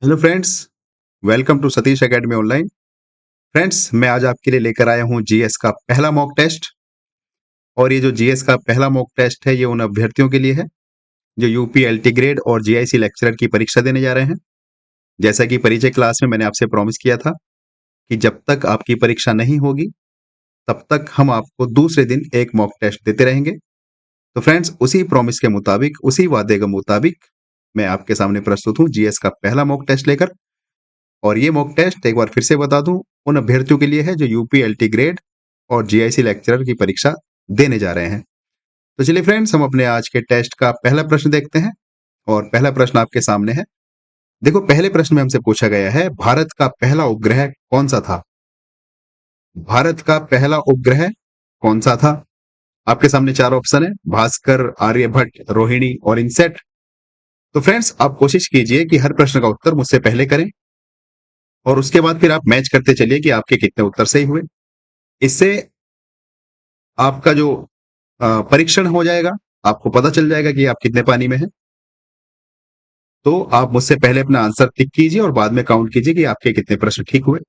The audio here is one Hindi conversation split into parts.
Hello friends, welcome to Satish Academy online. Friends, मैं आज आपके लिए लेकर आया हूं जीएस का पहला मॉक टेस्ट। और ये जो जीएस का पहला मॉक टेस्ट है ये उन अभ्यर्थियों के लिए है जो यूपी एलटी ग्रेड और जीआईसी लेक्चरर की परीक्षा देने जा रहे हैं। जैसा कि परिचय क्लास में मैंने आपसे प्रॉमिस किया था कि जब तक आपकी परीक्षा नहीं होगी तब तक हम आपको दूसरे दिन एक मॉक टेस्ट देते रहेंगे। तो फ्रेंड्स, उसी प्रॉमिस के मुताबिक, उसी वादे के मुताबिक मैं आपके सामने प्रस्तुत हूँ जीएस का पहला मॉक टेस्ट लेकर। और ये मॉक टेस्ट एक बार फिर से बता दूं, उन अभ्यर्थियों के लिए है जो यूपी एलटी ग्रेड और जीआईसी लेक्चरर की परीक्षा देने जा रहे हैं। तो चलिए फ्रेंड्स, हम अपने आज के टेस्ट का पहला प्रश्न देखते हैं। और पहला प्रश्न आपके सामने है। देखो, पहले प्रश्न में हमसे पूछा गया है भारत का पहला उपग्रह कौन सा था। भारत का पहला उपग्रह कौन सा था? आपके सामने चार ऑप्शन है: भास्कर, आर्यभट्ट, रोहिणी और इनसेट। तो फ्रेंड्स, आप कोशिश कीजिए कि हर प्रश्न का उत्तर मुझसे पहले करें और उसके बाद फिर आप मैच करते चलिए कि आपके कितने उत्तर सही हुए। इससे आपका जो परीक्षण हो जाएगा, आपको पता चल जाएगा कि आप कितने पानी में हैं। तो आप मुझसे पहले अपना आंसर टिक कीजिए और बाद में काउंट कीजिए कि आपके कितने प्रश्न ठीक हुए।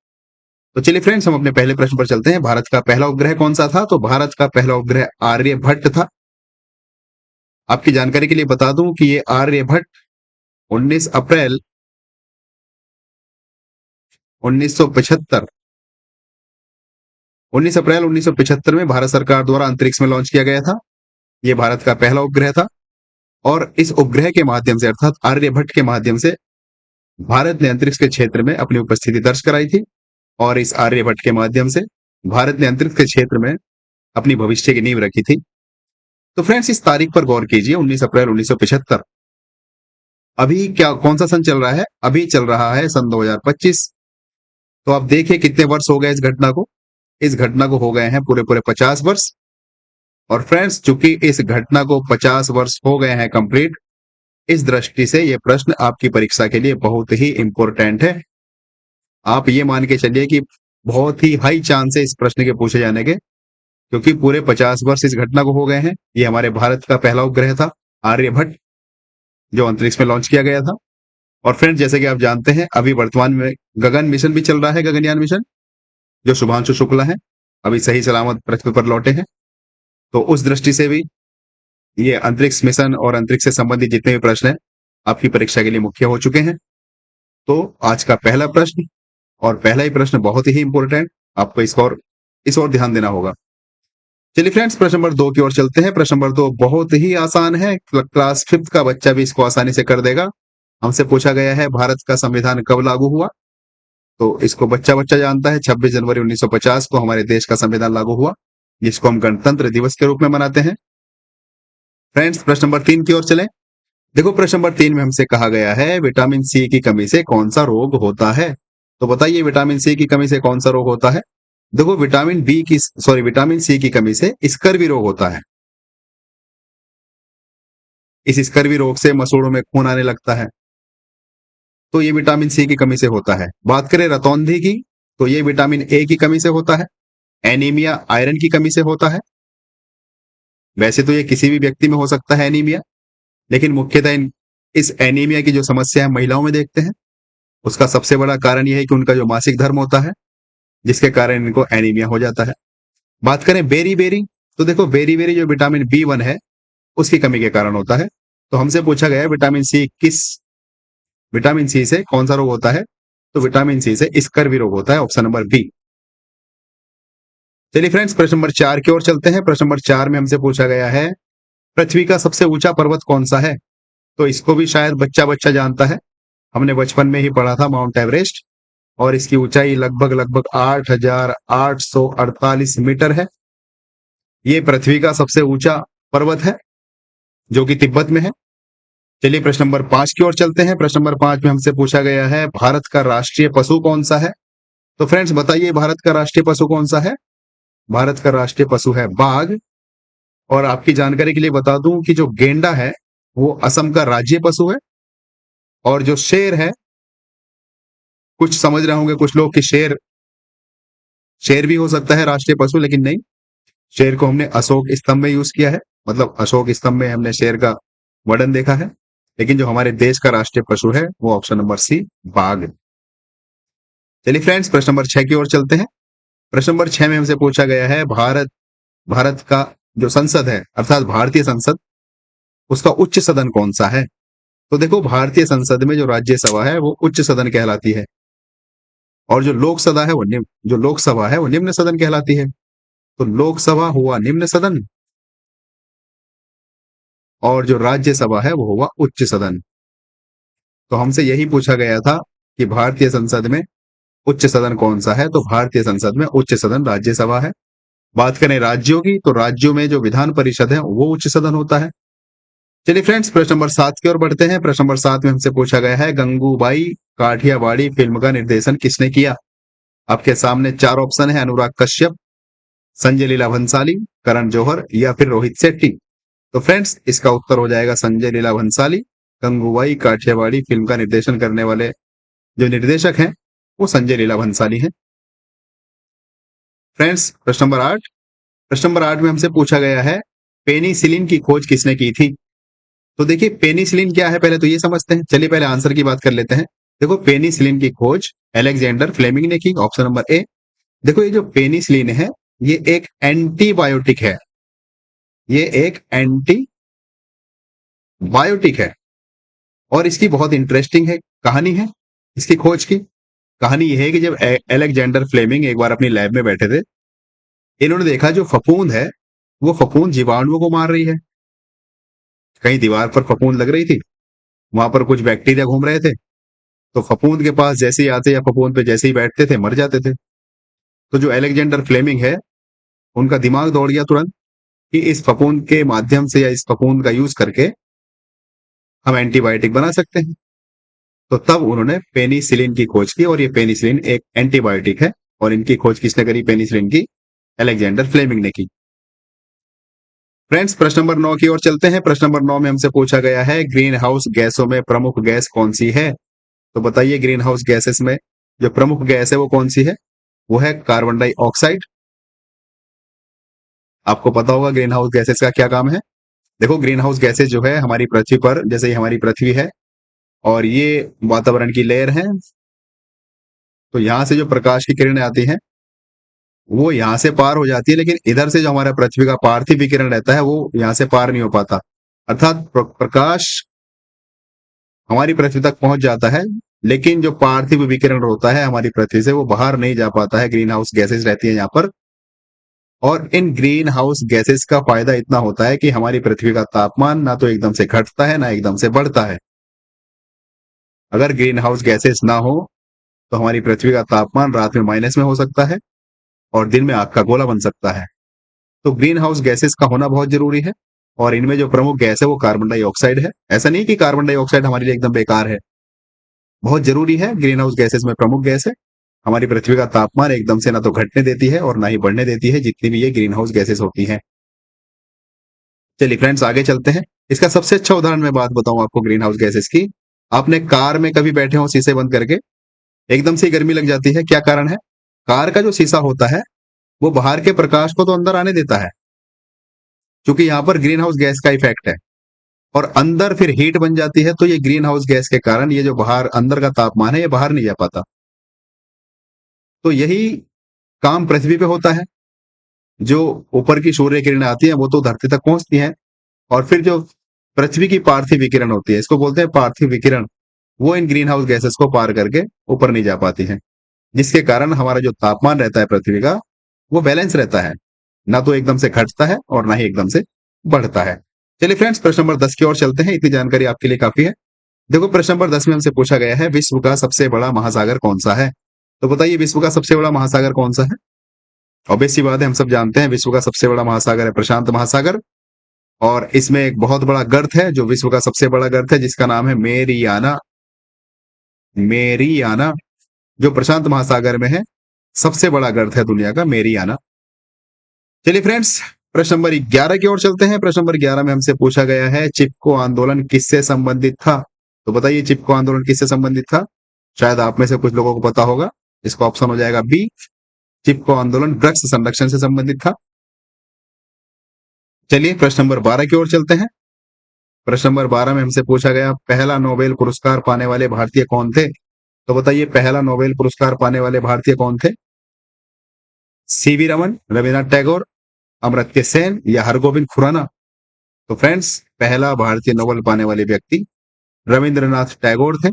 तो चलिए फ्रेंड्स, हम अपने पहले प्रश्न पर चलते हैं। भारत का पहला उपग्रह कौन सा था? तो भारत का पहला उपग्रह आर्यभट्ट था। आपकी जानकारी के लिए बता दूं कि ये आर्यभट्ट 19 अप्रैल 1975 19 अप्रैल 1975 में भारत सरकार द्वारा अंतरिक्ष में लॉन्च किया गया था। ये भारत का पहला उपग्रह था और इस उपग्रह के माध्यम से, अर्थात आर्यभट्ट के माध्यम से, भारत ने अंतरिक्ष के क्षेत्र में अपनी उपस्थिति दर्ज कराई थी। और इस आर्यभट्ट के माध्यम से भारत ने अंतरिक्ष के क्षेत्र में अपनी भविष्य की नींव रखी थी। तो फ्रेंड्स, इस तारीख पर गौर कीजिए, 19 अप्रैल 1975। अभी क्या, कौन सा सन चल रहा है? अभी चल रहा है सन 2025। तो आप देखिए कितने वर्ष हो गए इस घटना को। इस घटना को हो गए हैं पूरे पूरे 50 वर्ष। और फ्रेंड्स, चूंकि इस घटना को 50 वर्ष हो गए हैं कंप्लीट, इस दृष्टि से यह प्रश्न आपकी परीक्षा के लिए बहुत ही इंपॉर्टेंट है। आप ये मान के चलिए कि बहुत ही हाई चांस है इस प्रश्न के पूछे जाने के, क्योंकि पूरे 50 वर्ष इस घटना को हो गए हैं। ये हमारे भारत का पहला उपग्रह था आर्यभट्ट, जो अंतरिक्ष में लॉन्च किया गया था। और फ्रेंड्स, जैसे कि आप जानते हैं, अभी वर्तमान में गगन मिशन भी चल रहा है, गगनयान मिशन, जो शुभांशु शुक्ला है, अभी सही सलामत पृथ्वी पर लौटे हैं। तो उस दृष्टि से भी ये अंतरिक्ष मिशन और अंतरिक्ष से संबंधित जितने भी प्रश्न हैं आपकी परीक्षा के लिए मुख्य हो चुके हैं। तो आज का पहला प्रश्न, और पहला ही प्रश्न बहुत ही इंपॉर्टेंट, आपको इस और ध्यान देना होगा। चलिए फ्रेंड्स, प्रश्न नंबर 2 की ओर चलते हैं। प्रश्न नंबर 2 बहुत ही आसान है, क्लास 5th का बच्चा भी इसको आसानी से कर देगा। हमसे पूछा गया है भारत का संविधान कब लागू हुआ। तो इसको बच्चा बच्चा जानता है, 26 जनवरी 1950 को हमारे देश का संविधान लागू हुआ, जिसको हम गणतंत्र दिवस के रूप में मनाते हैं। फ्रेंड्स, प्रश्न नंबर 3 की ओर चलें। देखो, प्रश्न नंबर 3 में हमसे कहा गया है विटामिन सी की कमी से कौन सा रोग होता है। तो बताइए, विटामिन सी की कमी से कौन सा रोग होता है? देखो, विटामिन सी की कमी से स्कर्वी रोग होता है। इस स्कर्वी रोग से मसूड़ों में खून आने लगता है, तो ये विटामिन सी की कमी से होता है। बात करें रतौंधी की, तो ये विटामिन ए की कमी से होता है। एनीमिया आयरन की कमी से होता है। वैसे तो ये किसी भी व्यक्ति में हो सकता है एनीमिया, लेकिन मुख्यतः इस एनीमिया की जो समस्या है महिलाओं में देखते हैं। उसका सबसे बड़ा कारण यह है कि उनका जो मासिक धर्म होता है, जिसके कारण इनको एनीमिया हो जाता है। बात करें बेरी बेरी, तो देखो, बेरी बेरी जो विटामिन B1 है उसकी कमी के कारण होता है। तो हमसे पूछा गया है विटामिन सी से कौन सा रोग होता है। तो विटामिन सी से स्कर्वी रोग होता है, ऑप्शन नंबर बी। चलिए फ्रेंड्स, प्रश्न नंबर 4 की ओर चलते हैं। प्रश्न नंबर 4 में हमसे पूछा गया है पृथ्वी का सबसे ऊंचा पर्वत कौन सा है। तो इसको भी शायद बच्चा बच्चा जानता है, हमने बचपन में ही पढ़ा था, माउंट एवरेस्ट। और इसकी ऊंचाई लगभग लगभग 8,848 मीटर है। ये पृथ्वी का सबसे ऊंचा पर्वत है, जो कि तिब्बत में है। चलिए प्रश्न नंबर 5 की ओर चलते हैं। प्रश्न नंबर 5 में हमसे पूछा गया है भारत का राष्ट्रीय पशु कौन सा है। तो फ्रेंड्स, बताइए भारत का राष्ट्रीय पशु कौन सा है। भारत का राष्ट्रीय पशु है बाघ। और आपकी जानकारी के लिए बता दूं कि जो गेंडा है वो असम का राज्य पशु है। और जो शेर है, कुछ समझ रहे होंगे कुछ लोग कि शेर भी हो सकता है राष्ट्रीय पशु, लेकिन नहीं। शेर को हमने अशोक स्तंभ में यूज किया है, मतलब अशोक स्तंभ में हमने शेर का वर्णन देखा है। लेकिन जो हमारे देश का राष्ट्रीय पशु है वो ऑप्शन नंबर सी, बाघ। चलिए फ्रेंड्स, प्रश्न नंबर 6 की ओर चलते हैं। प्रश्न नंबर 6 में हमसे पूछा गया है, भारत का जो संसद है अर्थात भारतीय संसद, उसका उच्च सदन कौन सा है? तो देखो, भारतीय संसद में जो राज्यसभा है वो उच्च सदन कहलाती है, और जो लोकसभा है वो निम्न सदन कहलाती है। तो लोकसभा हुआ निम्न सदन, और जो राज्यसभा है वो हुआ उच्च सदन। तो हमसे यही पूछा गया था कि भारतीय संसद में उच्च सदन कौन सा है, तो भारतीय संसद में उच्च सदन राज्यसभा है। बात करें राज्यों की, तो राज्यों में जो विधान परिषद है वो उच्च सदन होता है। चलिए फ्रेंड्स, प्रश्न नंबर 7 की ओर बढ़ते हैं। प्रश्न नंबर 7 में हमसे पूछा गया है, गंगूबाई काठियावाड़ी फिल्म का निर्देशन किसने किया? आपके सामने 4 ऑप्शन है, अनुराग कश्यप, संजय लीला भंसाली, करण जौहर या फिर रोहित शेट्टी। तो फ्रेंड्स, इसका उत्तर हो जाएगा संजय लीला भंसाली। गंगूबाई काठियावाड़ी फिल्म का निर्देशन करने वाले जो निर्देशक हैं वो संजय लीला भंसाली हैं। फ्रेंड्स, प्रश्न नंबर 8 में हमसे पूछा गया है, पेनिसिलिन की खोज किसने की थी? तो देखिए, पेनिसिलिन क्या है पहले तो ये समझते हैं। चलिए पहले आंसर की बात कर लेते हैं। देखो, पेनिसिलिन की खोज अलेक्जेंडर फ्लेमिंग ने की, ऑप्शन नंबर ए। देखो, ये जो पेनिसिलिन है ये एक एंटीबायोटिक है, ये एक एंटीबायोटिक है, और इसकी बहुत इंटरेस्टिंग है कहानी है इसकी खोज की। कहानी यह है कि जब अलेक्जेंडर फ्लेमिंग एक बार अपनी लैब में बैठे थे, इन्होंने देखा जो फफूंद है वो फफूंद जीवाणुओं को मार रही है। कहीं दीवार पर फफूंद लग रही थी, वहां पर कुछ बैक्टीरिया घूम रहे थे, तो फफूंद के पास जैसे ही आते या फफूंद पे जैसे ही बैठते थे मर जाते थे। तो जो अलेक्जेंडर फ्लेमिंग है, उनका दिमाग दौड़ गया तुरंत कि इस फफूंद के माध्यम से या इस फफूंद का यूज करके हम एंटीबायोटिक बना सकते हैं। तो तब उन्होंने पेनिसिलिन की खोज की, और ये पेनिसिलिन एक एंटीबायोटिक है, और इनकी खोज किसने करी पेनिसिलिन की? अलेक्जेंडर फ्लेमिंग ने की। फ्रेंड्स, प्रश्न नंबर 9 की ओर चलते हैं। प्रश्न नंबर 9 में हमसे पूछा गया है, ग्रीन हाउस गैसों में प्रमुख गैस कौन सी है? तो बताइए, ग्रीन हाउस गैसेस में जो प्रमुख गैस है वो कौन सी है? वो है कार्बन डाइऑक्साइड। आपको पता होगा ग्रीन हाउस गैसेस का क्या काम है। देखो, ग्रीन हाउस गैसेस जो है हमारी पृथ्वी पर, जैसे ही हमारी पृथ्वी है और ये वातावरण की लेयर है, तो यहां से जो प्रकाश की किरणें आती हैं वो यहां से पार हो जाती है, लेकिन इधर से जो हमारा पृथ्वी का पार्थिव विकिरण रहता है वो यहां से पार नहीं हो पाता। अर्थात प्रकाश हमारी पृथ्वी तक पहुंच जाता है, लेकिन जो पार्थिव विकिरण होता है हमारी पृथ्वी से वो बाहर नहीं जा पाता है। ग्रीन हाउस गैसेस रहती है यहाँ पर, और इन ग्रीन हाउस गैसेस का फायदा इतना होता है कि हमारी पृथ्वी का तापमान ना तो एकदम से घटता है ना एकदम से बढ़ता है। अगर ग्रीन हाउस गैसेस ना हो तो हमारी पृथ्वी का तापमान रात में माइनस में हो सकता है और दिन में आग का गोला बन सकता है। तो ग्रीन हाउस गैसेस का होना बहुत जरूरी है, और इनमें जो प्रमुख गैस है वो कार्बन डाइऑक्साइड है। ऐसा नहीं कि कार्बन डाइऑक्साइड हमारे लिए एकदम बेकार है, बहुत जरूरी है। ग्रीन हाउस गैसेस में प्रमुख गैस है, हमारी पृथ्वी का तापमान एकदम से ना तो घटने देती है और ना ही बढ़ने देती है, जितनी भी ये ग्रीन हाउस गैसेस होती हैं। चलिए फ्रेंड्स, आगे चलते हैं। इसका सबसे अच्छा उदाहरण मैं बात बताऊं आपको ग्रीन हाउस गैसेस की। आपने कार में कभी बैठे हो शीशे बंद करके, एकदम से गर्मी लग जाती है, क्या कारण है? कार का जो शीशा होता है वो बाहर के प्रकाश को तो अंदर आने देता है, क्योंकि यहाँ पर ग्रीन हाउस गैस का इफेक्ट है, और अंदर फिर हीट बन जाती है। तो ये ग्रीन हाउस गैस के कारण ये जो बाहर अंदर का तापमान है ये बाहर नहीं जा पाता। तो यही काम पृथ्वी पे होता है। जो ऊपर की सूर्य किरणें आती हैं वो तो धरती तक पहुंचती हैं, और फिर जो पृथ्वी की पार्थिव विकिरण होती है, इसको बोलते हैं पार्थिव विकिरण, वो इन ग्रीन हाउस गैसेस को पार करके ऊपर नहीं जा पाती है, जिसके कारण हमारा जो तापमान रहता है पृथ्वी का वो बैलेंस रहता है, ना तो एकदम से घटता है और ना ही एकदम से बढ़ता है। चलिए फ्रेंड्स, प्रश्न नंबर 10 की ओर चलते हैं। इतनी जानकारी आपके लिए काफी है। देखो, प्रश्न नंबर 10 में हमसे पूछा गया है, विश्व का सबसे बड़ा महासागर कौन सा है? तो बताइए, विश्व का सबसे बड़ा महासागर कौन सा है? ऑब्वियस सी बात है, हम सब जानते हैं विश्व का सबसे बड़ा महासागर है प्रशांत महासागर, और इसमें एक बहुत बड़ा गर्त है जो विश्व का सबसे बड़ा गर्त है, जिसका नाम है मेरियाना। मेरियाना जो प्रशांत महासागर में है, सबसे बड़ा गर्त है दुनिया का, मेरियाना। चलिए फ्रेंड्स, प्रश्न नंबर 11 की ओर चलते हैं। प्रश्न नंबर 11 में हमसे पूछा गया है, चिपको आंदोलन किससे संबंधित था? तो बताइए, चिपको आंदोलन किससे संबंधित था? शायद आप में से कुछ लोगों को पता होगा। इसका ऑप्शन हो जाएगा बी, चिपको आंदोलन ड्रग्स संरक्षण से संबंधित था। चलिए प्रश्न नंबर 12 की ओर चलते हैं। प्रश्न नंबर 12 में हमसे पूछा गया पहला नोबेल पुरस्कार पाने वाले भारतीय कौन थे? तो बताइए पहला नोबेल पुरस्कार पाने वाले भारतीय कौन थे? सीवी रमन, रविन्द्रनाथ टैगोर, अमर्त्य सेन या हरगोविंद खुराना? तो फ्रेंड्स, पहला भारतीय नोबेल पाने वाले व्यक्ति रविंद्रनाथ टैगोर थे।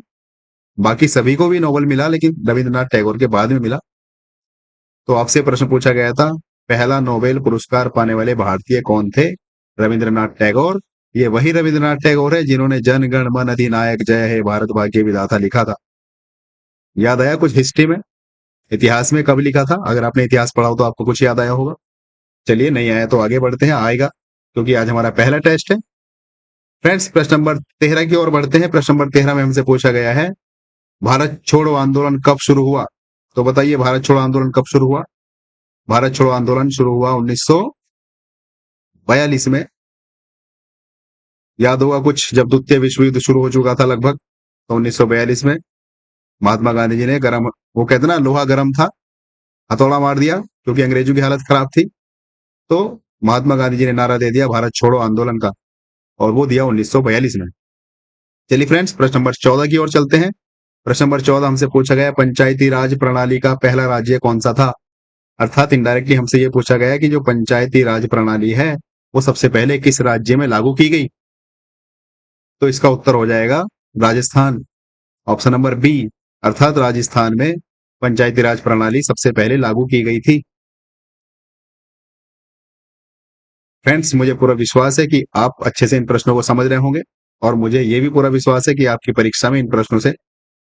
बाकी सभी को भी नोबेल मिला, लेकिन रविंद्रनाथ टैगोर के बाद में मिला। तो आपसे प्रश्न पूछा गया था पहला नोबेल पुरस्कार पाने वाले भारतीय कौन थे? रविंद्रनाथ टैगोर। ये वही रविंद्रनाथ टैगोर है जिन्होंने जन गण मन अधिनायक जय हे भारत भाग्य विधाता लिखा था। याद आया कुछ हिस्ट्री में, इतिहास में कब लिखा था? अगर आपने इतिहास पढ़ा हो तो आपको कुछ याद आया होगा। चलिए, नहीं आया तो आगे बढ़ते हैं, आएगा, क्योंकि आज हमारा पहला टेस्ट है। फ्रेंड्स, प्रश्न नंबर 13 की ओर बढ़ते हैं। प्रश्न नंबर 13 में हमसे पूछा गया है भारत छोड़ो आंदोलन कब शुरू हुआ? तो बताइए भारत छोड़ो आंदोलन कब शुरू हुआ? भारत छोड़ो आंदोलन शुरू हुआ 1942 में। याद होगा कुछ, जब द्वितीय विश्व युद्ध शुरू हो चुका था लगभग, तो 1942 में महात्मा गांधी जी ने गरम, वो कहते ना लोहा गर्म था, हथौड़ा मार दिया, क्योंकि अंग्रेजों की हालत खराब थी। तो महात्मा गांधी जी ने नारा दे दिया भारत छोड़ो आंदोलन का, और वो दिया 1942 में। चलिए फ्रेंड्स, प्रश्न नंबर 14 की ओर चलते हैं। प्रश्न नंबर 14 हमसे पूछा गया पंचायती राज प्रणाली का पहला राज्य कौन सा था? अर्थात इनडायरेक्टली हमसे ये पूछा गया कि जो पंचायती राज प्रणाली है वो सबसे पहले किस राज्य में लागू की गई? तो इसका उत्तर हो जाएगा राजस्थान, ऑप्शन नंबर बी, अर्थात राजस्थान में पंचायती राज प्रणाली सबसे पहले लागू की गई थी। फ्रेंड्स, मुझे पूरा विश्वास है कि आप अच्छे से इन प्रश्नों को समझ रहे होंगे, और मुझे ये भी पूरा विश्वास है कि आपकी परीक्षा में इन प्रश्नों से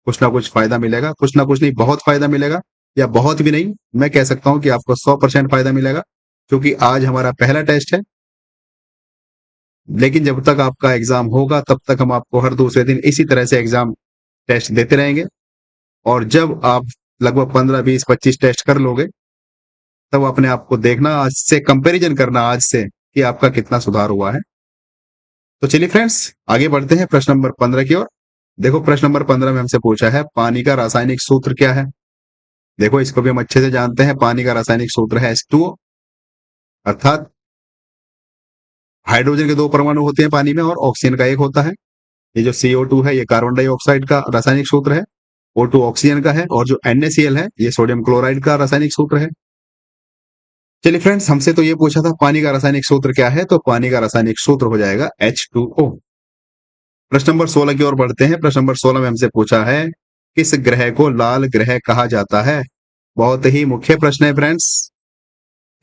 कुछ ना कुछ फायदा मिलेगा। कुछ ना कुछ नहीं, बहुत फायदा मिलेगा, या बहुत भी नहीं, मैं कह सकता हूं कि आपको 100% फायदा मिलेगा, क्योंकि आज हमारा पहला टेस्ट है। लेकिन जब तक आपका एग्जाम होगा तब तक हम आपको हर दूसरे दिन इसी तरह से एग्जाम टेस्ट देते रहेंगे, और जब आप लगभग 15, 20, 25 टेस्ट कर लोगे, तब अपने आप को देखना, आज से कंपैरिजन करना आज से, कि आपका कितना सुधार हुआ है। तो चलिए फ्रेंड्स, आगे बढ़ते हैं प्रश्न नंबर 15 की ओर। देखो, प्रश्न नंबर 15 में हमसे पूछा है पानी का रासायनिक सूत्र क्या है? देखो, इसको भी हम अच्छे से जानते हैं। पानी का रासायनिक सूत्र है H2O, अर्थात हाइड्रोजन के 2 परमाणु होते हैं पानी में और ऑक्सीजन का 1 होता है। ये जो CO2 है ये कार्बन डाइऑक्साइड का रासायनिक सूत्र है, O2 ऑक्सीजन का है, और जो NaCl है ये सोडियम क्लोराइड का रासायनिक सूत्र है। चलिए फ्रेंड्स, हमसे तो ये पूछा था पानी का रासायनिक सूत्र क्या है, तो पानी का रासायनिक सूत्र हो जाएगा H2O। प्रश्न नंबर 16 की ओर बढ़ते हैं। प्रश्न नंबर 16 में हमसे पूछा है किस ग्रह को लाल ग्रह कहा जाता है? बहुत ही मुख्य प्रश्न है फ्रेंड्स,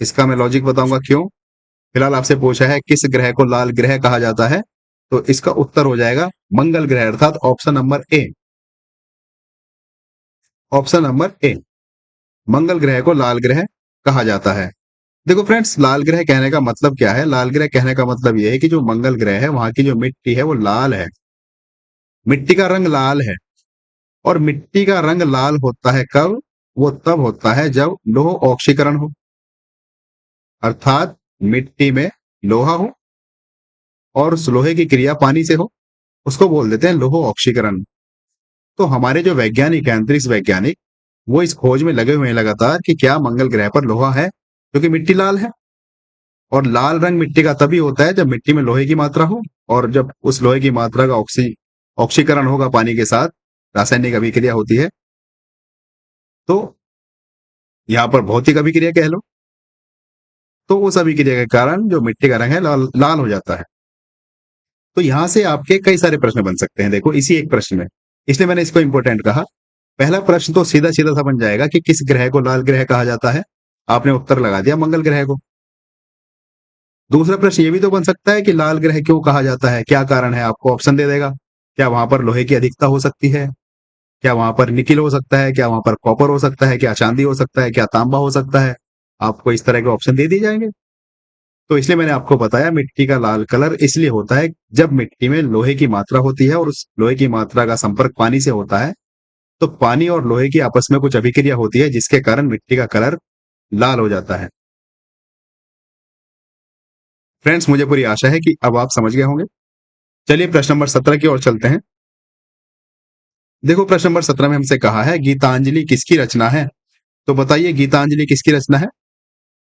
इसका मैं लॉजिक बताऊंगा क्यों। फिलहाल आपसे पूछा है किस ग्रह को लाल ग्रह कहा जाता है, तो इसका उत्तर हो जाएगा मंगल ग्रह, अर्थात option number A. Option number A, मंगल ग्रह को लाल ग्रह कहा जाता है। देखो फ्रेंड्स, लाल ग्रह कहने का मतलब क्या है? लाल ग्रह कहने का मतलब यह है कि जो मंगल ग्रह है वहां की जो मिट्टी है वो लाल है, मिट्टी का रंग लाल है। और मिट्टी का रंग लाल होता है कब? वो तब होता है जब लोह ऑक्सीकरण हो, अर्थात मिट्टी में लोहा हो और उस लोहे की क्रिया पानी से हो, उसको बोल देते हैं लोह ऑक्सीकरण। तो हमारे जो वैज्ञानिक हैं, अंतरिक्ष वैज्ञानिक, वो इस खोज में लगे हुए हैं लगातार कि क्या मंगल ग्रह पर लोहा है, क्योंकि मिट्टी लाल है। और लाल रंग मिट्टी का तभी होता है जब मिट्टी में लोहे की मात्रा हो, और जब उस लोहे की मात्रा का ऑक्सीकरण होगा पानी के साथ, रासायनिक अभिक्रिया होती है, तो यहाँ पर भौतिक अभिक्रिया कह लो, तो उस अभिक्रिया के कारण जो मिट्टी का रंग है लाल लाल हो जाता है। तो यहां से आपके कई सारे प्रश्न बन सकते हैं, देखो इसी एक प्रश्न में, इसलिए मैंने इसको इंपॉर्टेंट कहा। पहला प्रश्न तो सीधा सीधा सा बन जाएगा कि किस ग्रह को लाल ग्रह कहा जाता है, आपने उत्तर लगा दिया मंगल ग्रह को। दूसरा प्रश्न ये भी तो बन सकता है कि लाल ग्रह क्यों कहा जाता है, क्या कारण है, आपको ऑप्शन दे देगा। क्या वहां पर लोहे की अधिकता हो सकती है, क्या वहां पर निकिल हो सकता है, क्या वहां पर कॉपर हो सकता है, क्या चांदी हो सकता है, क्या तांबा हो सकता है, आपको इस तरह के ऑप्शन दे दिए जाएंगे। तो इसलिए मैंने आपको बताया मिट्टी का लाल कलर इसलिए होता है जब मिट्टी में लोहे की मात्रा होती है और उस लोहे की मात्रा का संपर्क पानी से होता है, तो पानी और लोहे की आपस में कुछ अभिक्रिया होती है जिसके कारण मिट्टी का कलर लाल हो जाता है। फ्रेंड्स, मुझे पूरी आशा है कि अब आप समझ गए होंगे। चलिए प्रश्न नंबर 17 की ओर चलते हैं। देखो, प्रश्न नंबर 17 में हमसे कहा है गीतांजलि किसकी रचना है? तो बताइए गीतांजलि किसकी रचना है?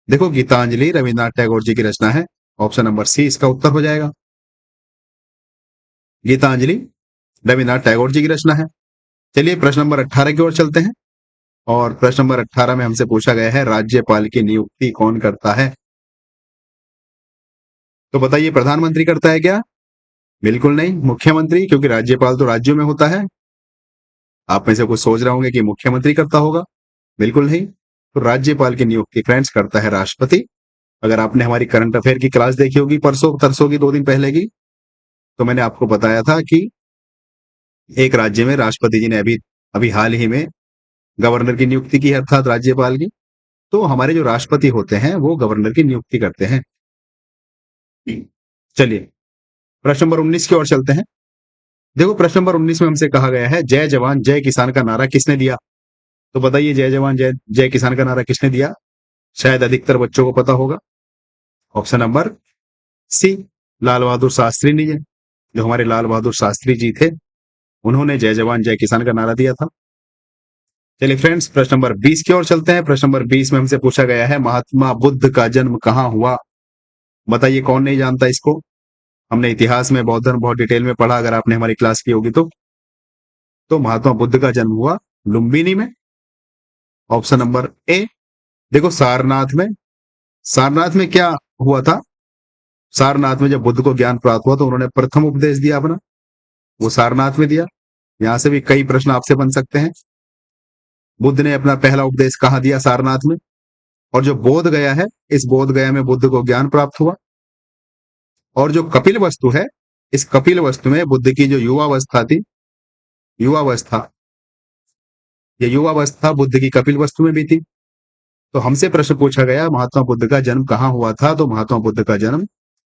देखो, गीतांजलि रविन्द्रनाथ टैगोर जी की रचना है, ऑप्शन नंबर सी इसका उत्तर हो जाएगा। गीतांजलि रविन्द्रनाथ टैगोर जी की रचना है। चलिए प्रश्न नंबर 18 की ओर चलते हैं और प्रश्न नंबर 18 में हमसे पूछा गया है राज्यपाल की नियुक्ति कौन करता है? तो बताइए प्रधानमंत्री करता है क्या? बिल्कुल नहीं। मुख्यमंत्री, क्योंकि राज्यपाल तो राज्यों में होता है। आप में से कुछ सोच रहे होंगे कि मुख्यमंत्री करता होगा, बिल्कुल नहीं। तो राज्यपाल की नियुक्ति फ्रेंड्स करता है राष्ट्रपति। अगर आपने हमारी करंट अफेयर की क्लास देखी होगी परसों तरसों की 2 दिन पहले की, तो मैंने आपको बताया था कि एक राज्य में राष्ट्रपति जी ने अभी अभी हाल ही में गवर्नर की नियुक्ति की है, अर्थात राज्यपाल की। तो हमारे जो राष्ट्रपति होते हैं वो गवर्नर की नियुक्ति करते हैं। चलिए प्रश्न नंबर 19 की ओर चलते हैं। देखो प्रश्न नंबर 19 में हमसे कहा गया है जय जवान जय किसान का नारा किसने दिया? तो बताइए जय जवान जय जय किसान का नारा किसने दिया? शायद अधिकतर बच्चों को पता होगा। Option number C, Lal Bahadur Shastri ने। जो हमारे लाल बहादुर शास्त्री जी थे, उन्होंने जय जवान जय किसान का नारा दिया था। चलिए फ्रेंड्स प्रश्न नंबर 20 की ओर चलते हैं। प्रश्न नंबर 20 में हमसे पूछा गया है महात्मा बुद्ध का जन्म कहाँ हुआ? बताइए कौन नहीं जानता इसको? हमने इतिहास में बौद्ध धर्म बहुत डिटेल में पढ़ा, अगर आपने हमारी क्लास की होगी तो महात्मा बुद्ध का जन्म हुआ लुम्बिनी में। ऑप्शन नंबर ए। देखो सारनाथ में क्या हुआ था? सारनाथ में जब बुद्ध को ज्ञान प्राप्त हुआ तो उन्होंने प्रथम उपदेश दिया अपना, वो सारनाथ में दिया। यहां से भी कई प्रश्न आपसे बन सकते हैं। बुद्ध ने अपना पहला उपदेश कहाँ दिया? सारनाथ में। और जो बोध गया है, इस बोध गया में बुद्ध को ज्ञान प्राप्त हुआ। और जो कपिल वस्तु है, इस कपिल वस्तु में बुद्ध की जो युवावस्था थी, युवावस्था ये युवावस्था बुद्ध की कपिल वस्तु में भी थी। तो हमसे प्रश्न पूछा गया महात्मा बुद्ध का जन्म कहाँ हुआ था? तो महात्मा बुद्ध का जन्म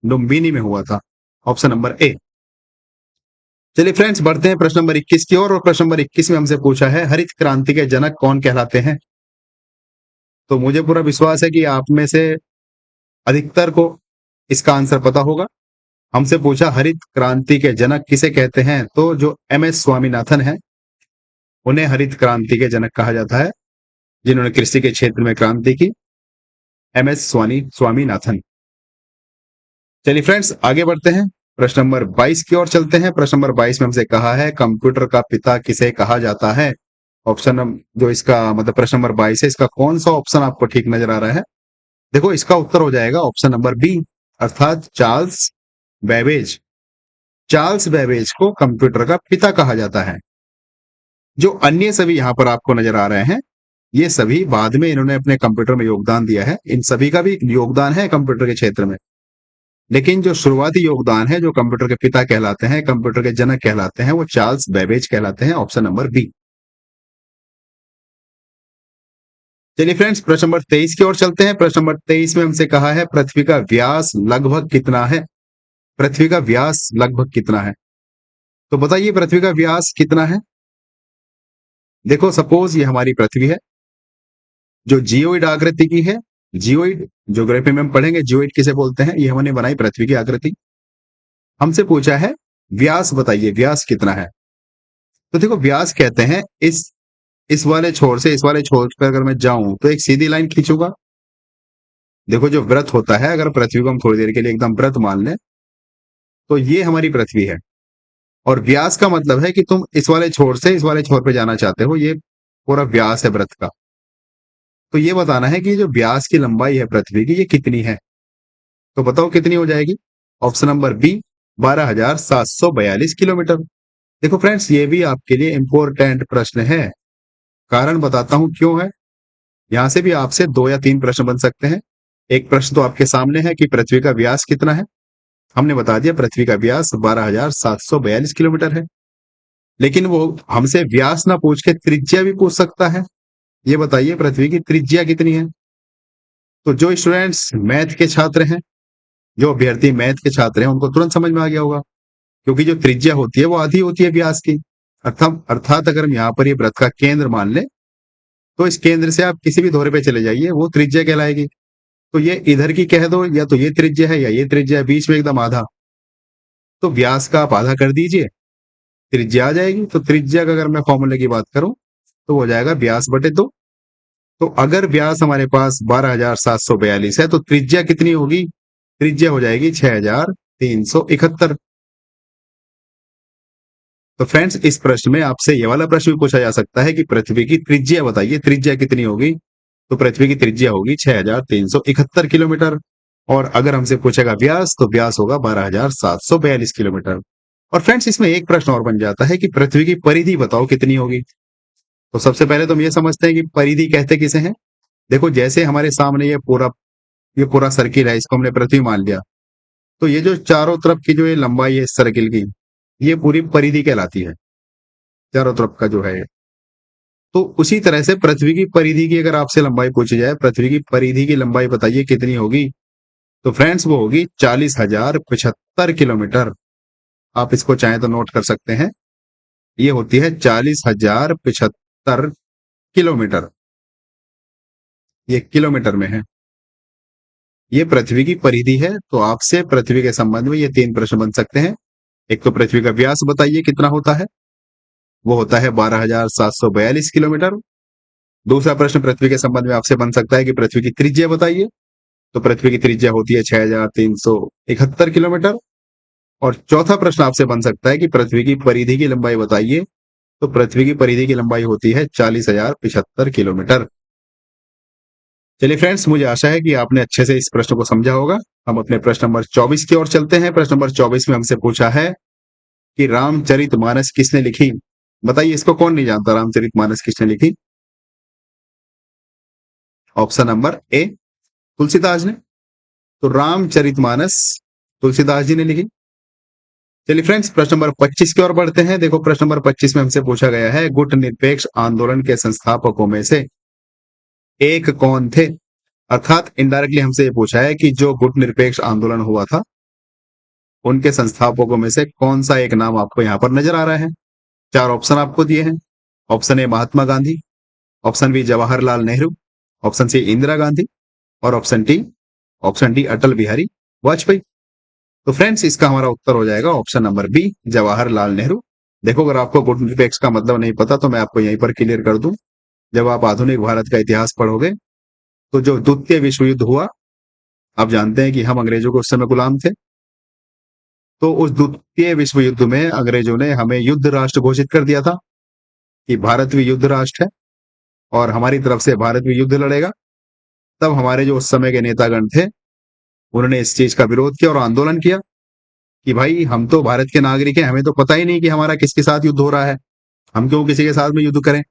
लुम्बिनी में हुआ था। ऑप्शन नंबर ए। चलिए फ्रेंड्स बढ़ते हैं प्रश्न नंबर 21 की ओर। और प्रश्न नंबर 21 में हमसे पूछा है हरित क्रांति के जनक कौन कहलाते हैं? तो मुझे पूरा विश्वास है कि आप में से अधिकतर को इसका आंसर पता होगा। हमसे पूछा हरित क्रांति के जनक किसे कहते हैं? तो जो MS स्वामीनाथन है, उन्हें हरित क्रांति के जनक कहा जाता है, जिन्होंने कृषि के क्षेत्र में क्रांति की। MS स्वामीनाथन। चलिए फ्रेंड्स आगे बढ़ते हैं, प्रश्न नंबर 22 की ओर चलते हैं। प्रश्न नंबर 22 में हमसे कहा है कंप्यूटर का पिता किसे कहा जाता है? ऑप्शन जो इसका मतलब प्रश्न नंबर 22 है, इसका कौन सा ऑप्शन आपको ठीक नजर आ रहा है? देखो इसका उत्तर हो जाएगा ऑप्शन नंबर बी, अर्थात चार्ल्स बेबेज। चार्ल्स बेबेज को कंप्यूटर का पिता कहा जाता है। जो अन्य सभी यहां पर आपको नजर आ रहे हैं, ये सभी बाद में इन्होंने अपने कंप्यूटर में योगदान दिया है। इन सभी का भी योगदान है कंप्यूटर के क्षेत्र में, लेकिन जो शुरुआती योगदान है, जो कंप्यूटर के पिता कहलाते हैं, कंप्यूटर के जनक कहलाते हैं, वो चार्ल्स बेबेज कहलाते हैं। Option number B. चलिए फ्रेंड्स प्रश्न नंबर 23 की ओर चलते हैं। प्रश्न नंबर 23 में हमसे कहा है पृथ्वी का व्यास लगभग कितना है? पृथ्वी का व्यास लगभग कितना है? तो बताइए पृथ्वी का व्यास कितना है? देखो सपोज ये हमारी पृथ्वी है, जो जियोइड आकृति की है। जियोइड ज्योग्राफी में हम पढ़ेंगे, जियोइड किसे बोलते हैं। ये हमने बनाई पृथ्वी की आकृति। हमसे पूछा है व्यास बताइए, व्यास कितना है? तो देखो व्यास कहते हैं इस वाले छोर से इस वाले छोर पर अगर मैं जाऊं तो एक सीधी लाइन खींचूंगा। देखो जो वृत्त होता है, अगर पृथ्वी को हम थोड़ी देर के लिए एकदम वृत्त मान लें, तो ये हमारी पृथ्वी है। और व्यास का मतलब है कि तुम इस वाले छोर से इस वाले छोर पे जाना चाहते हो, ये पूरा व्यास है वृत्त का। तो ये बताना है कि जो व्यास की लंबाई है पृथ्वी की, ये कितनी है। तो बताओ कितनी हो जाएगी? Option number B, 12,742 kilometre. देखो फ्रेंड्स ये भी आपके लिए इंपॉर्टेंट प्रश्न है, कारण बताता हूं क्यों है। यहां से भी आपसे 2 या 3 प्रश्न बन सकते हैं। एक प्रश्न तो आपके सामने है कि पृथ्वी का व्यास कितना है। हमने बता दिया पृथ्वी का व्यास 12,742 किलोमीटर है। लेकिन वो हमसे व्यास ना पूछ के त्रिज्या भी पूछ सकता है। ये बताइए पृथ्वी की त्रिज्या कितनी है? तो जो स्टूडेंट्स मैथ के छात्र हैं, जो अभ्यर्थी मैथ के छात्र हैं, उनको तुरंत समझ में आ गया होगा, क्योंकि जो त्रिज्या होती है वो आधी होती है व्यास की। अर्थात अगर हम यहाँ पर ये वृत्त का केंद्र मान ले, तो इस केंद्र से आप किसी भी धोरे पे चले जाइए, वो त्रिज्या कहलाएगी। तो ये इधर की कह दो, या तो ये त्रिज्या है या ये त्रिज्या है, बीच में एकदम आधा। तो व्यास का आप आधा कर दीजिए, त्रिज्या आ जाएगी। तो त्रिज्या का अगर मैं फॉर्मूले की बात करूं तो हो जाएगा व्यास बटे 2। तो अगर व्यास हमारे पास 12,742 है, तो त्रिज्या कितनी होगी? त्रिज्या हो जाएगी 6,371। तो फ्रेंड्स, इस प्रश्न में आपसे ये वाला प्रश्न भी पूछा जा सकता है कि पृथ्वी की त्रिज्या बताइए, त्रिज्या कितनी होगी? तो पृथ्वी की त्रिज्या होगी 6371 किलोमीटर। और अगर हमसे पूछेगा व्यास, तो व्यास होगा 12742 किलोमीटर। और फ्रेंड्स, इसमें एक प्रश्न और बन जाता है कि पृथ्वी की परिधि बताओ कितनी होगी। तो सबसे पहले तो हम ये समझते हैं कि परिधि कहते किसे हैं। देखो, जैसे हमारे सामने ये पूरा सर्किल है, इसको हमने पृथ्वी मान लिया। तो ये जो चारों तरफ की जो ये लंबाई है इस सर्किल की, ये पूरी परिधि कहलाती है, चारों तरफ का जो है। तो उसी तरह से पृथ्वी की परिधि की अगर आपसे लंबाई पूछी जाए, पृथ्वी की परिधि की लंबाई बताइए कितनी होगी, तो फ्रेंड्स वो होगी 40,075 किलोमीटर। आप इसको चाहें तो नोट कर सकते हैं। ये होती है 40,075 किलोमीटर। ये किलोमीटर में है। ये पृथ्वी की परिधि है। तो आपसे पृथ्वी के संबंध में ये 3 प्रश्न बन सकते हैं। एक तो पृथ्वी का व्यास बताइए कितना होता है, वो होता है 12,742 किलोमीटर। दूसरा प्रश्न पृथ्वी के संबंध में आपसे बन सकता है कि पृथ्वी की त्रिज्या बताइए। तो पृथ्वी की त्रिज्या होती है 6,371 किलोमीटर। और चौथा प्रश्न आपसे बन सकता है कि पृथ्वी की परिधि की लंबाई बताइए। तो पृथ्वी की परिधि की लंबाई होती है 40,075 किलोमीटर। चलिए फ्रेंड्स, मुझे आशा है कि आपने अच्छे से इस प्रश्न को समझा होगा। हम अपने प्रश्न नंबर 24 की ओर चलते हैं। प्रश्न नंबर 24 में हमसे पूछा है कि रामचरितमानस किसने लिखी। बताइए, इसको कौन नहीं जानता, रामचरितमानस किसने लिखी? ऑप्शन नंबर ए, तुलसीदास ने। तो रामचरितमानस तुलसीदास जी ने लिखी। चलिए फ्रेंड्स, प्रश्न नंबर 25 की ओर बढ़ते हैं। देखो, प्रश्न नंबर 25 में हमसे पूछा गया है गुट निरपेक्ष आंदोलन के संस्थापकों में से एक कौन थे। अर्थात इनडायरेक्टली हमसे ये पूछा है कि जो गुट निरपेक्ष आंदोलन हुआ था, उनके संस्थापकों में से कौन सा एक नाम आपको यहां पर नजर आ रहा है। 4 ऑप्शन आपको दिए हैं। Option A Mahatma Gandhi, option B Jawaharlal Nehru, option C Indira Gandhi, और ऑप्शन डी अटल बिहारी वाजपेयी। तो फ्रेंड्स, इसका हमारा उत्तर हो जाएगा option number B, Jawaharlal Nehru. देखो, अगर आपको गुट निरपेक्ष का मतलब नहीं पता तो मैं आपको यहीं पर क्लियर कर दूं। जब आप आधुनिक भारत का इतिहास पढ़ोगे, तो जो द्वितीय विश्व युद्ध हुआ, आप जानते हैं कि हम अंग्रेजों के उस समय गुलाम थे। तो उस द्वितीय विश्व युद्ध में अंग्रेजों ने हमें युद्ध राष्ट्र घोषित कर दिया था कि भारत भी युद्ध राष्ट्र है और हमारी तरफ से भारत भी युद्ध लड़ेगा। तब हमारे जो उस समय के नेतागण थे, उन्होंने इस चीज का विरोध किया और आंदोलन किया कि भाई, हम तो भारत के नागरिक हैं, हमें तो पता ही नहीं कि हमारा किसके साथ युद्ध हो रहा है, हम क्यों किसी के साथ में युद्ध करें।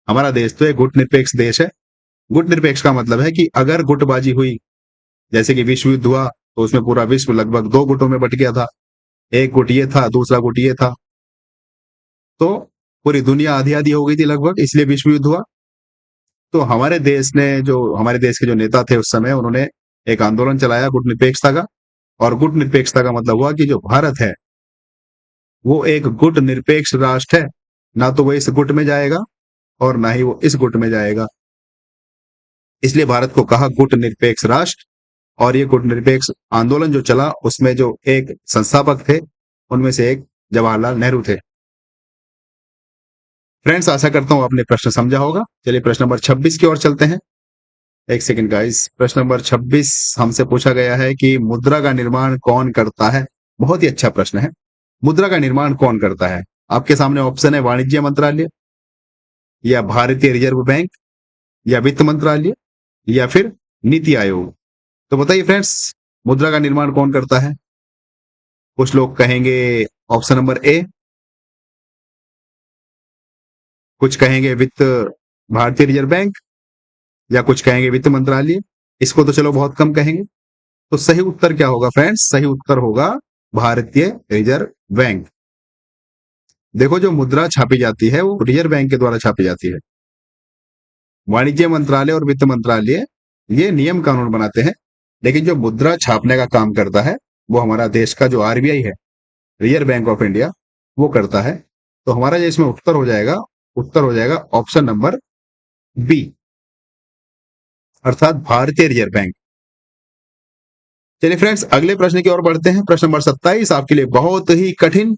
हमारा देश तो एक गुट निरपेक्ष देश है। गुट निरपेक्ष का मतलब है कि अगर गुटबाजी हुई, जैसे कि विश्व युद्ध हुआ, तो उसमें पूरा विश्व लगभग 2 गुटों में बट गया था। एक गुट ये था, दूसरा गुट ये था। तो पूरी दुनिया आधी आधी हो गई थी लगभग, इसलिए विश्व युद्ध हुआ। तो हमारे देश के जो नेता थे उस समय, उन्होंने एक आंदोलन चलाया गुट निरपेक्षता का। और गुट निरपेक्षता का मतलब हुआ कि जो भारत है, वो एक गुट निरपेक्ष राष्ट्र है। ना तो वो इस गुट में जाएगा और ना ही वो इस गुट में जाएगा। इसलिए भारत को कहा गुट निरपेक्ष राष्ट्र। और ये गुट निरपेक्ष आंदोलन जो चला, उसमें जो एक संस्थापक थे, उनमें से एक जवाहरलाल नेहरू थे। फ्रेंड्स, आशा करता हूं आपने प्रश्न समझा होगा। चलिए प्रश्न नंबर 26 की ओर चलते हैं। एक सेकंड गाइस, प्रश्न नंबर 26 हमसे पूछा गया है कि मुद्रा का निर्माण कौन करता है। बहुत ही अच्छा प्रश्न है। मुद्रा का निर्माण कौन करता है? आपके सामने ऑप्शन है वाणिज्य मंत्रालय, या भारतीय रिजर्व बैंक, या वित्त मंत्रालय, या फिर नीति आयोग। तो बताइए फ्रेंड्स, मुद्रा का निर्माण कौन करता है? कुछ लोग कहेंगे ऑप्शन नंबर ए, कुछ कहेंगे भारतीय रिजर्व बैंक, या कुछ कहेंगे वित्त मंत्रालय। इसको तो चलो बहुत कम कहेंगे। तो सही उत्तर क्या होगा फ्रेंड्स? सही उत्तर होगा भारतीय रिजर्व बैंक। देखो, जो मुद्रा छापी जाती है वो रिजर्व बैंक के द्वारा छापी जाती है। वाणिज्य मंत्रालय और वित्त मंत्रालय ये नियम कानून बनाते हैं, लेकिन जो मुद्रा छापने का काम करता है वो हमारा देश का जो आरबीआई है, रिजर्व बैंक ऑफ इंडिया, वो करता है। तो हमारा जो इसमें उत्तर हो जाएगा ऑप्शन नंबर बी, अर्थात भारतीय रिजर्व बैंक। चलिए फ्रेंड्स, अगले प्रश्न की ओर बढ़ते हैं। प्रश्न नंबर 27 आपके लिए बहुत ही कठिन।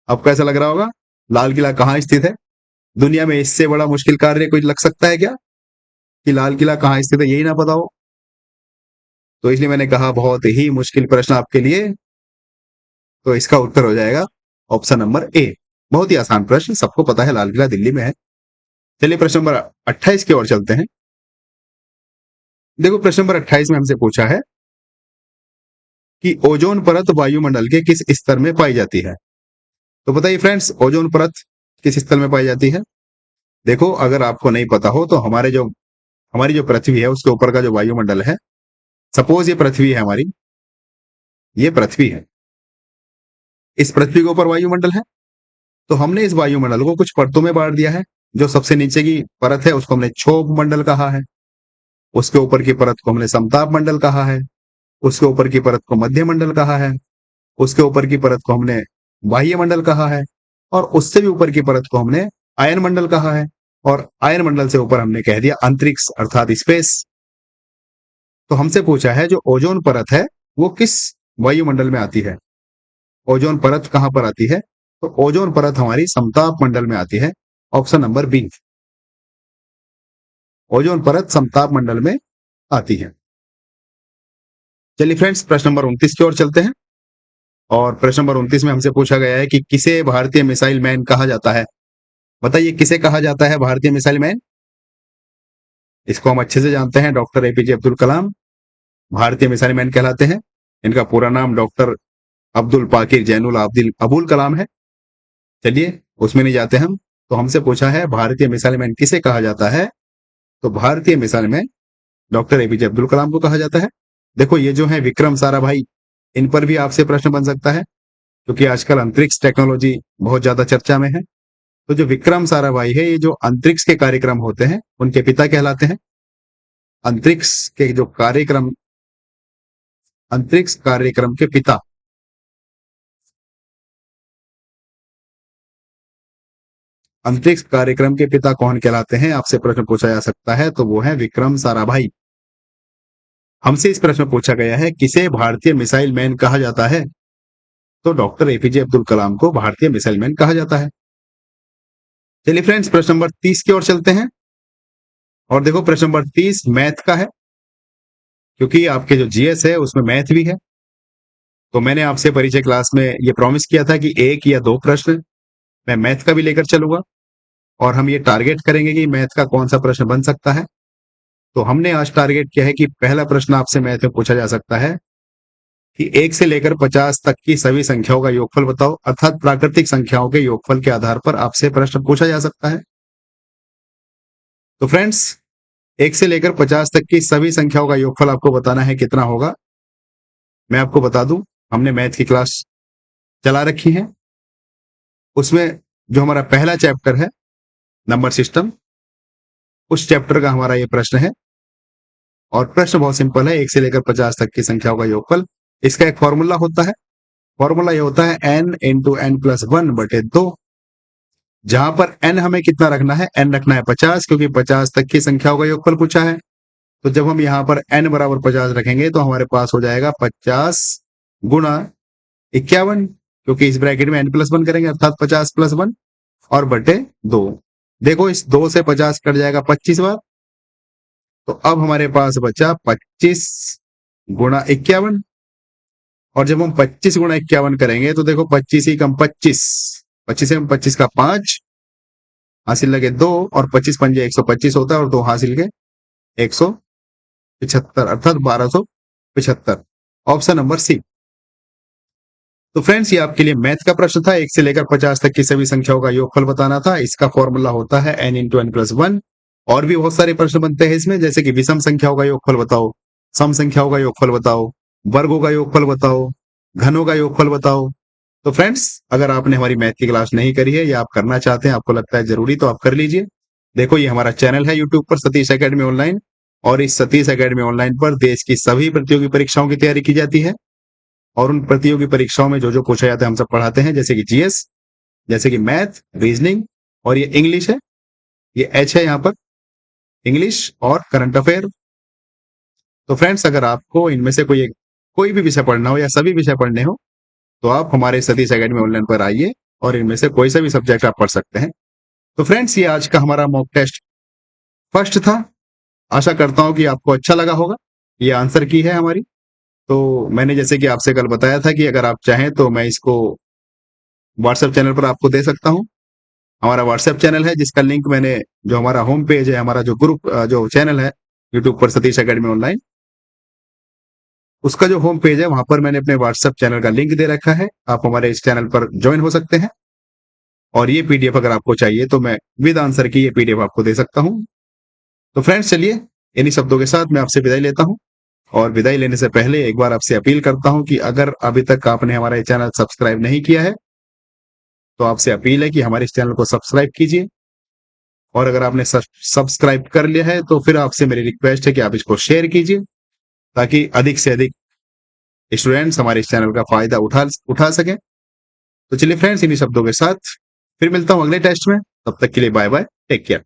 आपको ऐसा लग रहा होगा, लाल किला कहाँ स्थित है? दुनिया में इससे बड़ा मुश्किल कार्य कोई लग सकता है क्या, कि लाल किला कहाँ स्थित है यही ना पता हो? तो इसलिए मैंने कहा बहुत ही मुश्किल प्रश्न आपके लिए। तो इसका उत्तर हो जाएगा ऑप्शन नंबर ए। बहुत ही आसान प्रश्न, सबको पता है लाल किला दिल्ली में है। चलिए प्रश्न नंबर 28 की ओर चलते हैं। देखो प्रश्न नंबर 28 में हमसे पूछा है कि ओजोन परत वायुमंडल के किस स्तर में पाई जाती है। तो बताइए फ्रेंड्स, ओजोन परत किस स्तर में पाई जाती है। देखो अगर आपको नहीं पता हो तो हमारी जो पृथ्वी है उसके ऊपर का जो वायुमंडल है, सपोज ये पृथ्वी है हमारी, ये पृथ्वी है, इस पृथ्वी के ऊपर वायुमंडल है। तो हमने इस वायुमंडल को कुछ परतों में बांट दिया है। जो सबसे नीचे की परत है उसको हमने क्षोभ मंडल कहा है, उसके ऊपर की परत को हमने समताप मंडल कहा है, उसके ऊपर की परत को मध्य मंडल कहा है, उसके ऊपर की परत को हमने बाह्य मंडल कहा है, और उससे भी ऊपर की परत को हमने आयन मंडल कहा है, और आयन मंडल से ऊपर हमने कह दिया अंतरिक्ष अर्थात स्पेस। तो हमसे पूछा है जो ओजोन परत है वो किस वायुमंडल में आती है। ओजोन परत कहां पर आती है, तो ओजोन परत हमारी समताप मंडल में आती है, ऑप्शन नंबर बी। ओजोन परत समताप मंडल में आती है। चलिए फ्रेंड्स प्रश्न नंबर 29 की ओर चलते हैं। और प्रश्न नंबर 29 में हमसे पूछा गया है कि किसे भारतीय मिसाइल मैन कहा जाता है। बताइए किसे कहा जाता है भारतीय मिसाइल मैन। इसको हम अच्छे से जानते हैं, डॉक्टर एपीजे अब्दुल कलाम भारतीय मिसाइल मैन कहलाते हैं। इनका पूरा नाम डॉक्टर अब्दुल पाकिर जैनुल आबिदीन अबुल कलाम है। चलिए उसमें नहीं जाते हम। तो हमसे पूछा है भारतीय मिसाइल मैन किसे कहा जाता है, तो भारतीय missile man doctor APJ Abdul Kalam को कहा जाता है। देखो ये जो है विक्रम साराभाई, इन पर भी आपसे प्रश्न बन सकता है क्योंकि आजकल अंतरिक्ष टेक्नोलॉजी बहुत ज्यादा चर्चा में है। तो जो विक्रम साराभाई है, ये जो अंतरिक्ष के कार्यक्रम होते हैं उनके पिता कहलाते हैं। अंतरिक्ष के जो कार्यक्रम, अंतरिक्ष कार्यक्रम के पिता, अंतरिक्ष कार्यक्रम के पिता कौन कहलाते हैं, आपसे प्रश्न पूछा जा सकता है, तो वो है विक्रम साराभाई। हमसे इस प्रश्न में पूछा गया है किसे भारतीय मिसाइल मैन कहा जाता है, तो डॉक्टर एपीजे अब्दुल कलाम को भारतीय मिसाइल मैन कहा जाता है। चलिए फ्रेंड्स प्रश्न नंबर 30 की ओर चलते हैं। और देखो प्रश्न नंबर 30 मैथ का है, क्योंकि आपके जो जीएस है उसमें मैथ भी है। तो मैंने आपसे परिचय क्लास में ये प्रॉमिस किया था कि एक या दो प्रश्न मैं मैथ का भी लेकर चलूंगा, और हम ये टारगेट करेंगे कि मैथ का कौन सा प्रश्न बन सकता है। तो हमने आज टारगेट किया है कि पहला प्रश्न आपसे मैथ में पूछा जा सकता है कि 1 से लेकर 50 तक की सभी संख्याओं का योगफल बताओ, अर्थात प्राकृतिक संख्याओं के योगफल के आधार पर आपसे प्रश्न पूछा जा सकता है। तो फ्रेंड्स 1 से लेकर 50 तक की सभी संख्याओं का योगफल आपको बताना है कितना होगा। मैं आपको बता दूं, हमने मैथ की क्लास चला रखी है, उसमें जो हमारा पहला चैप्टर है नंबर सिस्टम, उस चैप्टर का हमारा ये प्रश्न है। और प्रश्न बहुत सिंपल है, 1 से लेकर 50 तक की संख्याओं का योगफल। इसका एक फॉर्मूला होता है, फॉर्मूला ये होता है n इंटू एन प्लस 1/2। जहां पर n हमें कितना रखना है, n रखना है 50, क्योंकि 50 तक की संख्याओं का योगफल पूछा है। तो जब हम यहाँ पर n बराबर 50 रखेंगे तो हमारे पास हो जाएगा 50 गुणा 51, क्योंकि इस ब्रैकेट में n प्लस 1 करेंगे अर्थात 50 प्लस 1 और बटे 2। देखो इस 2 से 50 कट जाएगा 25 बार। तो अब हमारे पास बचा 25 गुणा 51, और जब हम 25 गुणा 51 करेंगे तो देखो 25 ही कम 25, 25 से हम 25 का 5 हासिल लगे 2, और 25 पंजे 125 होता है, और 2 हासिल के 175 अर्थात 1275, ऑप्शन नंबर सी। तो फ्रेंड्स ये आपके लिए मैथ का प्रश्न था, 1 से लेकर 50 तक की सभी संख्याओं का योगफल बताना था। इसका फॉर्मूला होता है n इंटू एन प्लस 1। और भी बहुत सारे प्रश्न बनते हैं इसमें, जैसे कि विषम संख्याओं का योगफल बताओ, सम संख्याओं का योगफल बताओ, वर्गों का योगफल बताओ, घनों का योगफल बताओ। तो फ्रेंड्स अगर आपने हमारी मैथ की क्लास नहीं करी है या आप करना चाहते हैं, आपको लगता है जरूरी, तो आप कर लीजिए। देखो ये हमारा चैनल है यूट्यूब पर सतीश एकेडमी ऑनलाइन, और इस सतीश एकेडमी ऑनलाइन पर देश की सभी प्रतियोगी परीक्षाओं की तैयारी की जाती है। और उन प्रतियोगी परीक्षाओं में जो जो पूछा जाता है हम सब पढ़ाते हैं, जैसे कि जीएस, जैसे कि मैथ, रीजनिंग, और ये इंग्लिश है, ये एच है यहाँ पर, इंग्लिश और करंट अफेयर। तो फ्रेंड्स अगर आपको इनमें से कोई भी विषय पढ़ना हो या सभी विषय पढ़ने हो, तो आप हमारे सतीश एकेडमी ऑनलाइन पर आइए और इनमें से कोई सा भी सब्जेक्ट आप पढ़ सकते हैं। तो फ्रेंड्स ये आज का हमारा मॉक टेस्ट फर्स्ट था। आशा करता हूं कि आपको अच्छा लगा होगा। ये आंसर की है हमारी। तो मैंने जैसे कि आपसे कल बताया था कि अगर आप चाहें तो मैं इसको व्हाट्सएप चैनल पर आपको दे सकता हूँ। हमारा व्हाट्सएप चैनल है जिसका लिंक मैंने, जो हमारा होम पेज है, हमारा जो ग्रुप जो चैनल है यूट्यूब पर सतीश एकेडमी ऑनलाइन, उसका जो होम पेज है वहां पर मैंने अपने व्हाट्सएप चैनल का लिंक दे रखा है। आप हमारे इस चैनल पर ज्वाइन हो सकते हैं और ये पीडीएफ अगर आपको चाहिए तो मैं विद आंसर की ये पीडीएफ आपको दे सकता हूँ। तो फ्रेंड्स चलिए, इन्हीं शब्दों के साथ मैं आपसे विदाई लेता हूँ। और विदाई लेने से पहले एक बार आपसे अपील करता हूं कि अगर अभी तक आपने हमारा ये चैनल सब्सक्राइब नहीं किया है तो आपसे अपील है कि हमारे इस चैनल को सब्सक्राइब कीजिए। और अगर आपने सब्सक्राइब कर लिया है तो फिर आपसे मेरी रिक्वेस्ट है कि आप इसको शेयर कीजिए ताकि अधिक से अधिक स्टूडेंट्स हमारे इस चैनल का फायदा उठा सकें। तो चलिए फ्रेंड्स, इन्हीं शब्दों के साथ फिर मिलता हूं अगले टेस्ट में। तब तक के लिए बाय बाय, टेक केयर।